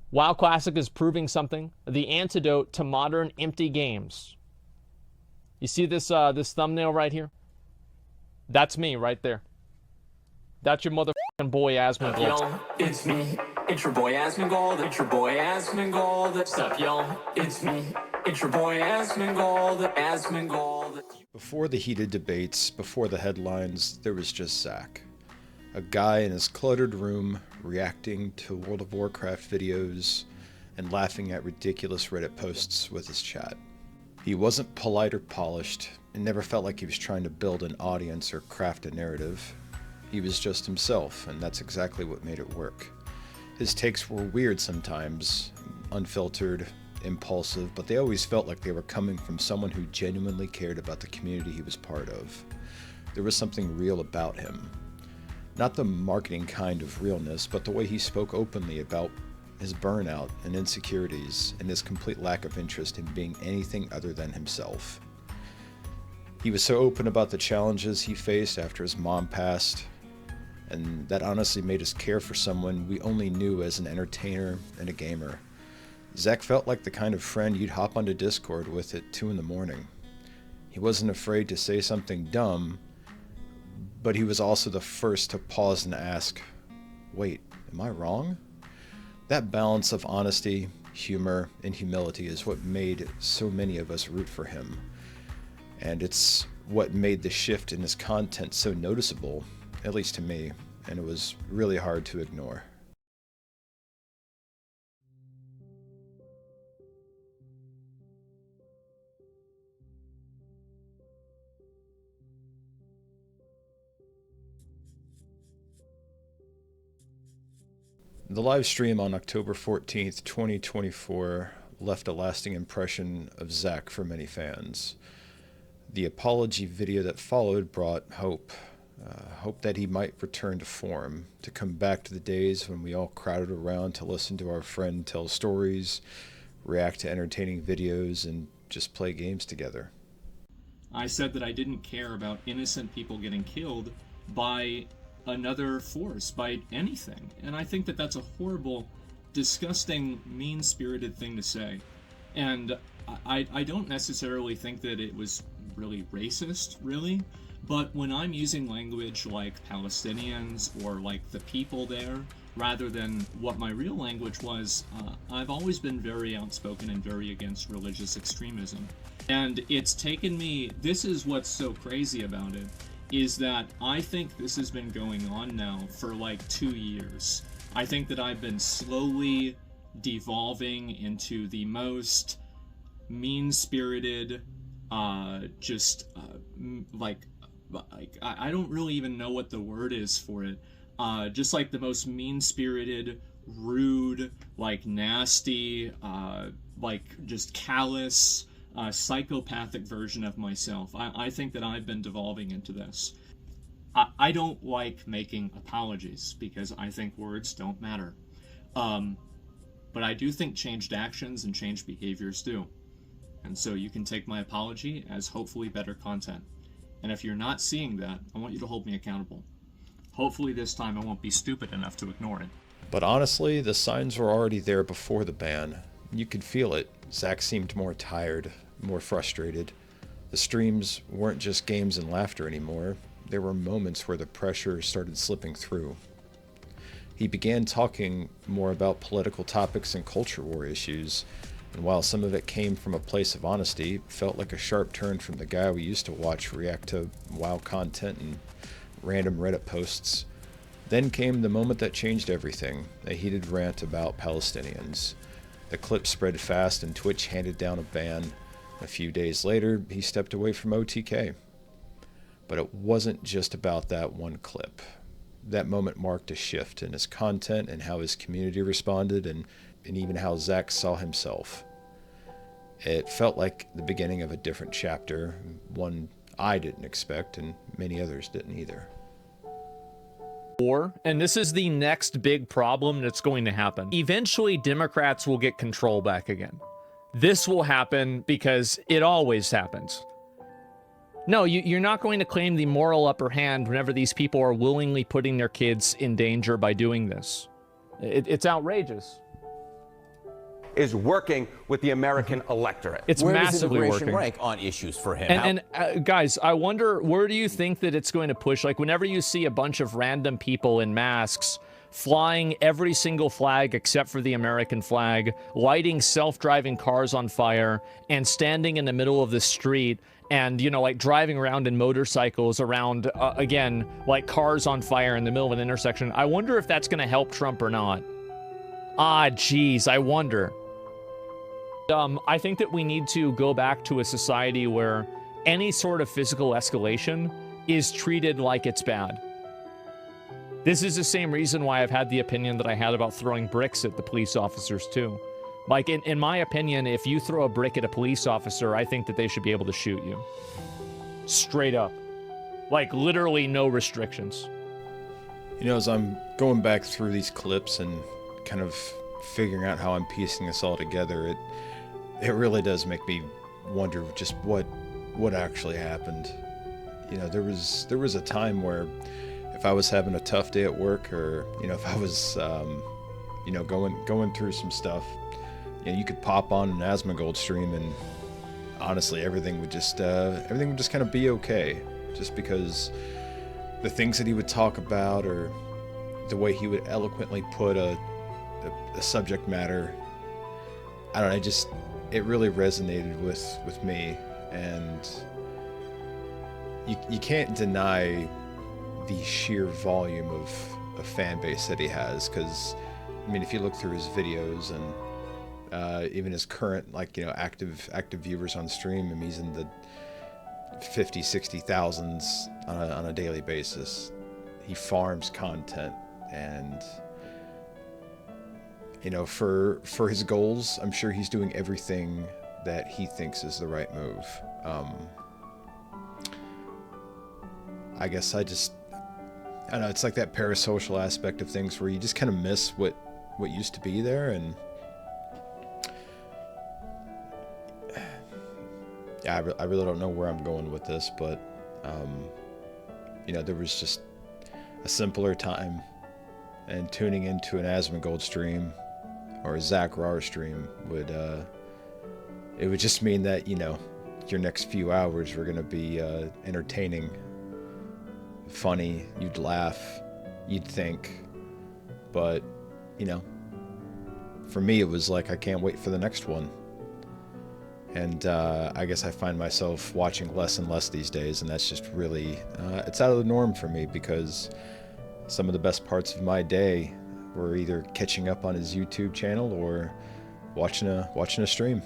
WoW Classic is proving something. The antidote to modern empty games. You see this this thumbnail right here? That's me right there. That's your motherfucking boy Asmongold. Yo, it's me. It's your boy Asmongold. It's your boy Asmongold. What's up, yo? It's me. It's your boy Asmongold. Asmongold. Before the heated debates, before the headlines, there was just Zach. A guy in his cluttered room reacting to World of Warcraft videos and laughing at ridiculous Reddit posts with his chat. He wasn't polite or polished, and never felt like he was trying to build an audience or craft a narrative. He was just himself, and that's exactly what made it work. His takes were weird sometimes, unfiltered, impulsive, but they always felt like they were coming from someone who genuinely cared about the community he was part of. There was something real about him. Not the marketing kind of realness, but the way he spoke openly about his burnout and insecurities and his complete lack of interest in being anything other than himself. He was so open about the challenges he faced after his mom passed, and that honestly made us care for someone we only knew as an entertainer and a gamer. Zach felt like the kind of friend you'd hop onto Discord with at 2 in the morning. He wasn't afraid to say something dumb, but he was also the first to pause and ask, wait, am I wrong? That balance of honesty, humor, and humility is what made so many of us root for him. And it's what made the shift in his content so noticeable, at least to me, and it was really hard to ignore. The live stream on October 14th, 2024 left a lasting impression of Zach for many fans. The apology video that followed brought hope. Hope that he might return to form, to come back to the days when we all crowded around to listen to our friend tell stories, react to entertaining videos, and just play games together. I said that I didn't care about innocent people getting killed by another force, by anything. And I think that that's a horrible, disgusting, mean-spirited thing to say. And I don't necessarily think that it was really racist, really. But when I'm using language like Palestinians or like the people there, rather than what my real language was, I've always been very outspoken and very against religious extremism. And it's taken me, this is what's so crazy about it, is that I think this has been going on now for like 2 years. I think that I've been slowly devolving into the most mean-spirited, I don't really even know what the word is for it. Just like the most mean-spirited, rude, like nasty, like just callous, psychopathic version of myself. I think that I've been devolving into this. I don't like making apologies because I think words don't matter. But I do think changed actions and changed behaviors do. And so you can take my apology as hopefully better content. And if you're not seeing that, I want you to hold me accountable. Hopefully this time I won't be stupid enough to ignore it. But honestly, the signs were already there before the ban. You could feel it. Zach seemed more tired, more frustrated. The streams weren't just games and laughter anymore. There were moments where the pressure started slipping through. He began talking more about political topics and culture war issues, and while some of it came from a place of honesty, it felt like a sharp turn from the guy we used to watch react to WoW content and random Reddit posts. Then came the moment that changed everything, a heated rant about Palestinians. The clip spread fast and Twitch handed down a ban. A few days later, he stepped away from OTK. But it wasn't just about that one clip. That moment marked a shift in his content and how his community responded and even how Zach saw himself. It felt like the beginning of a different chapter, one I didn't expect and many others didn't either. And this is the next big problem that's going to happen. Eventually, Democrats will get control back again. This will happen because it always happens. No, you're not going to claim the moral upper hand whenever these people are willingly putting their kids in danger by doing this. It's outrageous. is working with the American electorate. It's Where does massively immigration working. rank on issues for him? And guys, I wonder, where do you think that it's going to push? Like, whenever you see a bunch of random people in masks flying every single flag except for the American flag, lighting self-driving cars on fire, and standing in the middle of the street, and, you know, like, driving around in motorcycles around, again, like, cars on fire in the middle of an intersection, I wonder if that's going to help Trump or not. Ah, geez, I wonder. I think that we need to go back to a society where any sort of physical escalation is treated like it's bad. This is the same reason why I've had the opinion that I had about throwing bricks at the police officers, too. Like, in my opinion, if you throw a brick at a police officer, I think that they should be able to shoot you. Straight up. Like, literally no restrictions. You know, as I'm going back through these clips and kind of figuring out how I'm piecing this all together, it really does make me wonder just what actually happened. You know, there was a time where if I was having a tough day at work, or, you know, if I was you know, going through some stuff, you know, you could pop on an Asmongold stream and honestly everything would just kind of be okay, just because the things that he would talk about, or the way he would eloquently put a subject matter, I don't know, it really resonated with me. And you can't deny the sheer volume of fan base that he has, because I mean, if you look through his videos and even his current, like, you know, active viewers on stream, I mean, he's in the 50-60,000s on a daily basis. He farms content, and you know, for his goals, I'm sure he's doing everything that he thinks is the right move. I guess I don't know, it's like that parasocial aspect of things where you just kind of miss what used to be there. And yeah, I really don't know where I'm going with this, but you know, there was just a simpler time, and tuning into an Asmongold stream or a Zach Rar stream would it would just mean that, you know, your next few hours were going to be entertaining, funny, you'd laugh, you'd think. But, you know, for me it was like, I can't wait for the next one. And I guess I find myself watching less and less these days, and that's just really it's out of the norm for me, because some of the best parts of my day were either catching up on his YouTube channel or watching a stream.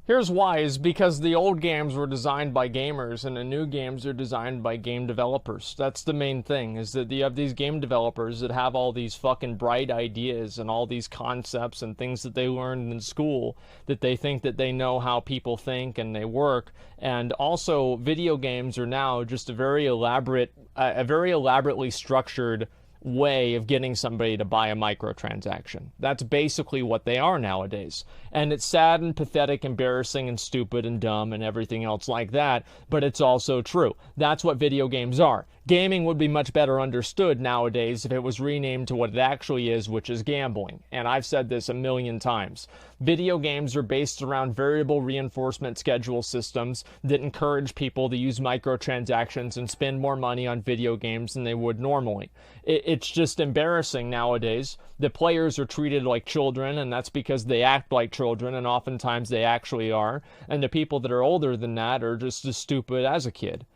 Here's why, is because the old games were designed by gamers and the new games are designed by game developers. That's the main thing, is that you have these game developers that have all these fucking bright ideas and all these concepts and things that they learned in school, that they think that they know how people think and they work. And also, video games are now just a very elaborately structured way of getting somebody to buy a microtransaction. That's basically what they are nowadays. And it's sad and pathetic, embarrassing and stupid and dumb and everything else like that, but it's also true. That's what video games are. Gaming would be much better understood nowadays if it was renamed to what it actually is, which is gambling. And I've said this a million times. Video games are based around variable reinforcement schedule systems that encourage people to use microtransactions and spend more money on video games than they would normally. It's just embarrassing nowadays. The players are treated like children, and that's because they act like children, and oftentimes they actually are. And the people that are older than that are just as stupid as a kid.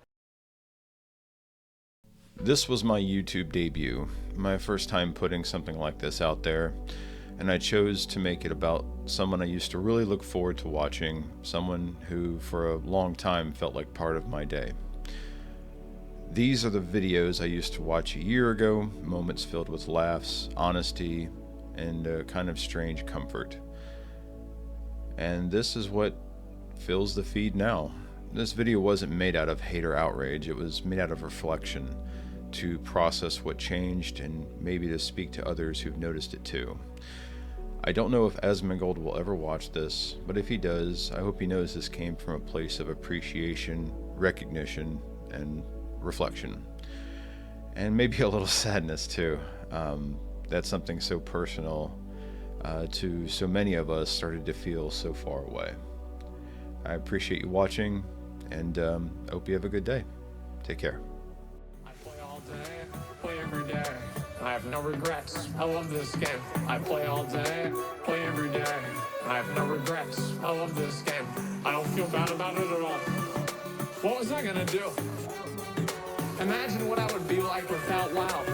This was my YouTube debut, my first time putting something like this out there, and I chose to make it about someone I used to really look forward to watching, someone who for a long time felt like part of my day. These are the videos I used to watch a year ago, moments filled with laughs, honesty, and a kind of strange comfort. And this is what fills the feed now. This video wasn't made out of hate or outrage, it was made out of reflection, to process what changed and maybe to speak to others who've noticed it too. I don't know if Asmongold will ever watch this, but if he does, I hope he knows this came from a place of appreciation, recognition, and reflection. and maybe a little sadness too. That something so personal to so many of us started to feel so far away. I appreciate you watching, and hope you have a good day. Take care. I play all day, play every day. I have no regrets. I love this game. I play all day, play every day. I have no regrets. I love this game. I don't feel bad about it at all. What was I gonna do? Imagine what I would be like without WoW.